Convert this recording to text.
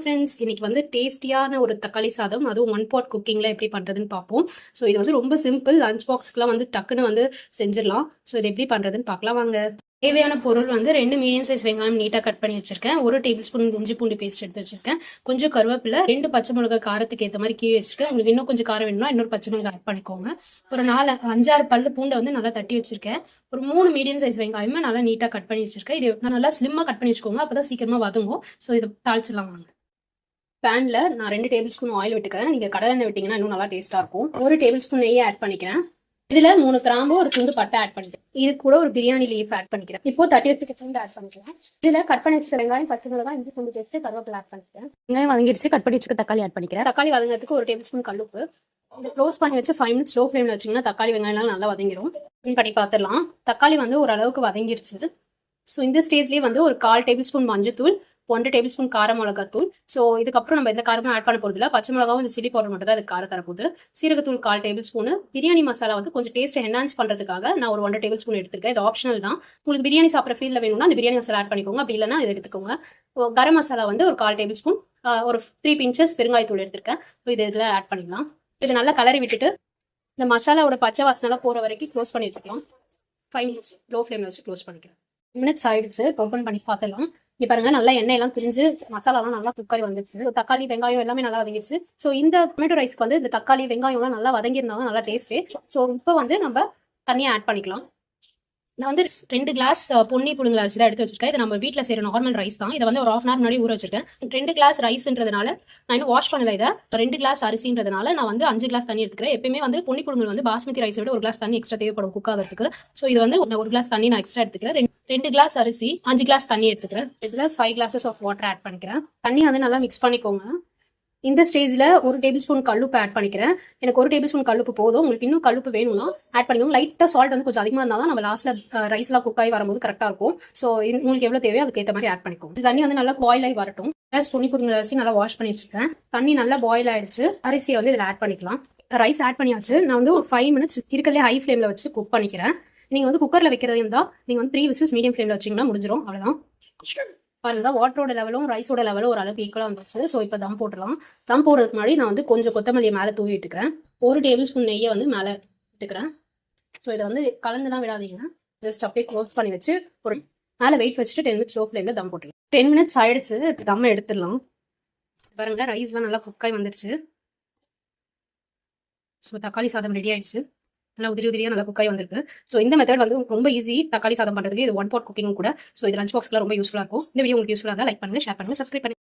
Friends இன்னைக்கு வந்து டேஸ்டியான ஒரு தக்காளி சாதம் அதுவும் ஒன் பாட் குக்கிங்கில் எப்படி பண்ணுறதுன்னு பார்ப்போம். ஸோ இது வந்து ரொம்ப சிம்பிள், லஞ்ச் பாக்ஸ்க்குலாம் வந்து டக்குன்னு வந்து செஞ்சிடலாம். ஸோ இது எப்படி பண்ணுறதுன்னு பார்க்கலாம் வாங்க. தேவையான பொருள் வந்து 2 மீடியம் சைஸ் வெங்காயம் நீட்டாக கட் பண்ணி வச்சிருக்கேன், 1 டேபிள் ஸ்பூன் இஞ்சி பூண்டு பேஸ்ட் எடுத்து வச்சிருக்கேன், கொஞ்சம் கருவேப்பிலை, 2 பச்சை மிளகாய் காரத்துக்கு ஏற்ற மாதிரி கீழே வச்சிருக்கேன். உங்களுக்கு இன்னும் கொஞ்சம் காரம் வேணும்னா இன்னொரு பச்சை மிளகாய் ஆட் பண்ணிக்கோங்க. ஒரு 4-5-6 பல்லு பூண்டை வந்து நல்லா தட்டி வச்சிருக்கேன். ஒரு 3 மீடியம் சைஸ் வெங்காயமே நல்லா நீட்டாக கட் பண்ணி வச்சிருக்கேன். இது நல்லா ஸ்லிம்மாக கட் பண்ணி வச்சுக்கோங்க, அப்போ தான் சீக்கிரமாக வதங்கும். ஸோ இதை தாளிச்சிடலாம் வாங்க. பேனில் நான் 2 டேபிள் ஸ்பூன் ஆயில் விட்டுக்கிறேன். நீங்கள் கடலை எண்ணெய் விட்டிங்கன்னா இன்னும் நல்லா டேஸ்ட்டாக இருக்கும். 1 டேபிள் ஸ்பூன் நெய்யை ஆட் பண்ணிக்கிறேன். இதில் 3 கிராம்பு, ஒரு துண்டு பட்டை ஆட் பண்ணிக்கிறேன். இது கூட ஒரு பிரியாணி லீஃப் ஆட் பண்ணிக்கிறேன். இப்போ தட்டி வச்சுக்க பூண்டு ஆட் பண்ணிக்கிறேன். இதில் கட் பண்ணி வச்சுக்க வெங்காயம், பச்சை மிளகாய், இஞ்சி பூண்டு பேஸ்ட், கருவேப்பிலை ஆட் பண்ணிக்கிறேன். வெங்காயம் வதங்கிடுச்சு, கட் பண்ணி வச்சுக்க தக்காளி ஆட் பண்ணிக்கிறேன். தக்காளி வதங்கிறதுக்கு 1 டேபிள் ஸ்பூன் கல்லுப்பு. இந்த க்ளோஸ் பண்ணி வச்சு 5 மினிட்ஸ் ஸ்லோ ஃப்ளேமில் வச்சிங்கன்னா தக்காளி வெங்காயம்லாம் நல்லா வதங்கிடும். பண்ணி பார்த்துடலாம். தக்காளி வந்து ஓரளவுக்கு வதங்கிருச்சு. ஸோ இந்த ஸ்டேஜ்லேயே வந்து ஒரு 1/4 டேபிள் ஸ்பூன் மஞ்சத்தூள், 1 டேபிள் ஸ்பூன் கார மிளகாத்தூள். ஸோ இதுக்கப்புறம் நம்ம எந்த காரமும் ஆட் பண்ண போகிறது இல்லை. பச்சை மிளகாவும் இந்த சில்லி பவுடர் மட்டும் தான் அது காரம் தரப்போகுது. சீரகத்தூள் 1/4 டேபிள் ஸ்பூனு. பிரியாணி மசாலா வந்து கொஞ்சம் டேஸ்ட்டை என்ஹான்ஸ் பண்ணுறதுக்காக நான் ஒரு 1 டேபிள் ஸ்பூன் எடுத்துருக்கேன். இது ஆப்ஷனல் தான். உங்களுக்கு பிரியாணி சாப்பிட்ற ஃபீலில் வேணும்னா அந்த பிரியாணி மசாலா ஆட் பண்ணிக்கோங்க, அப்படி இல்லைனா இது எடுத்துக்கோங்க. கரம் மசாலா வந்து ஒரு 1/4 டேபிள் ஸ்பூன், ஒரு 3 பிஞ்சஸ் பெருங்காயத்தூள் எடுத்திருக்கேன். ஸோ இது இதில் ஆட் பண்ணிக்கலாம். இது நல்லா கலரி விட்டுட்டு இந்த மசாலாவோட பச்சை வாசனைலாம் போகிற வரைக்கும் க்ளோஸ் பண்ணி வச்சுக்கலாம். 5 மினிட்ஸ் லோ ஃப்ளேமில் வச்சு க்ளோஸ் பண்ணிக்கிறேன். மினிட்ஸ் ஆயிடுச்சு, ஓப்பன் பண்ணி பார்த்துலாம். இங்கே பாருங்க, நல்லா எண்ணெய் எல்லாம் திரிஞ்சு மசாலாலாம் நல்லா குக்காரி வந்துருச்சு. தக்காளி வெங்காயம் எல்லாமே நல்லா வதங்கிடுச்சு. ஸோ இந்த டொமேட்டோ ரைஸ்க்கு வந்து இந்த தக்காளி வெங்காயம்லாம் நல்லா வதங்கியிருந்தாலும் நல்லா டேஸ்ட்டு. ஸோ இப்போ வந்து நம்ம தண்ணியை ஆட் பண்ணிக்கலாம். நான் வந்து 2 கிளாஸ் பொன்னி புழுங்கல் அரிசி தான் எடுத்து வச்சிருக்கேன். இது நம்ம வீட்டில் செய்கிற நார்மல் ரைஸ் தான். இதை வந்து ஒரு 1/2 hour முன்னாடி ஊற வச்சிருக்கேன். 2 கிளாஸ் ரைஸ்ன்றதுனால நான் இன்னும் வாஷ் பண்ணல. இதை 2 கிளாஸ் அரிசின்றதுனால நான் வந்து 5 கிளாஸ் தண்ணி எடுத்துக்கிறேன். எப்பயுமே வந்து பொன்னி புழுங்கல் வந்து பாஸ்மதி ரைஸை விட 1 கிளாஸ் தண்ணி எக்ஸ்ட்ரா தேவைப்படும் குக் ஆகிறதுக்கு. ஸோ இது வந்து 1 கிளாஸ் தண்ணி நான் எக்ஸ்ட்ரா எடுத்துக்கிறேன். 2 கிளாஸ் அரிசி, 5 கிளாஸ் தண்ணி எடுத்துக்கிறேன். இதில் 5 glasses ஆஃப் வாட்டர் ஆட் பண்ணிக்கிறேன். தண்ணி வந்து நல்லா மிக்ஸ் பண்ணிக்கோங்க. இந்த ஸ்டேஜில் 1 டேபிள் ஸ்பூன் கல்லுப்பு ஆட் பண்ணிக்கிறேன். எனக்கு 1 டேபிள் ஸ்பூன் கல்லுப்பு போதும். உங்களுக்கு இன்னும் கல்லுப்பு வேணும்னா ஆட் பண்ணிக்கோங்க. லைட்டாக சால்ட் வந்து கொஞ்சம் அதிகமாக இருந்தால் தான் நம்ம லாஸ்ட்டில் ரைஸ்லாம் குக் ஆகி வரும்போது கரெக்டாக இருக்கும். ஸோ உங்களுக்கு எவ்வளோ தேவையோ அதுக்கேற்ற மாதிரி ஆட் பண்ணிக்கோங்க. இந்த தண்ணி வந்து நல்லா பாயில் ஆகி வரட்டும். பொன்னி புழுங்கல் அரிசி நல்லா வாஷ் பண்ணி வச்சுருக்கேன். தண்ணி நல்லா பாயில் ஆகிடுச்சு. அரிசியை வந்து இதில் ஆட் பண்ணிக்கலாம். ரைஸ் ஆட் பண்ணியாச்சு. நான் வந்து ஒரு 5 மினிட்ஸ் இருக்கிறதே ஹை ஃப்ளேமில் வச்சு குக் பண்ணிக்கிறேன். நீங்கள் வந்து குக்கரில் வைக்கிறதா இருந்தால் நீங்கள் வந்து 3 விசில்ஸ் மீடியம் ஃப்ளேமில் வச்சிங்கன்னா முடிஞ்சிடும். அவ்வளோதான். பாருங்க, வாட்டரோட லெவலும் ரைஸோட லெவலும் ஓரளவுக்கு ஈக்குவலாக வந்துச்சு. ஸோ இப்போ தம் போட்டுடலாம். தம் போடுறதுக்கு முன்னாடி நான் வந்து கொஞ்சம் கொத்தமல்லியை மேலே தூவி விட்டுக்கிறேன். 1 டேபிள் ஸ்பூன் நெய்யை வந்து மேலே விட்டுக்கிறேன். ஸோ இதை வந்து கலந்துலாம் விடாதீங்க. ஜஸ்ட் அப்படியே க்ளோஸ் பண்ணி வச்சு ஒரு மேலே வெயிட் வச்சுட்டு 10 மினிட்ஸ் லோ ஃப்ளேமில் தம் போட்டுடலாம். 10 மினிட்ஸ் ஆயிடுச்சு. தம் எடுத்துடலாம். பாருங்க, ரைஸ்லாம் நல்லா குக்காய் வந்துடுச்சு. ஸோ தக்காளி சாதம் ரெடி ஆயிடுச்சு. நல்லா உதிரியாக நல்லா குக்காய் வந்திருக்கு. ஸோ இந்த மெத்தட் வந்து ரொம்ப ஈஸி தக்காளி சாதம் பண்ணுறதுக்கு. இது ஒன் பாட் குக்கிங் கூட. ஸோ இது லஞ்ச் பாக்ஸ்க்குலாம் ரொம்ப யூஸ்ஃபுல்லாக இருக்கும். இந்த வீடியோ உங்களுக்கு யூஸ்ஃபுல்லாக இருந்தால் லைக் பண்ணுங்கள், ஷேர் பண்ணுங்கள், சப்ஸ்கிரைப் பண்ணுங்கள்.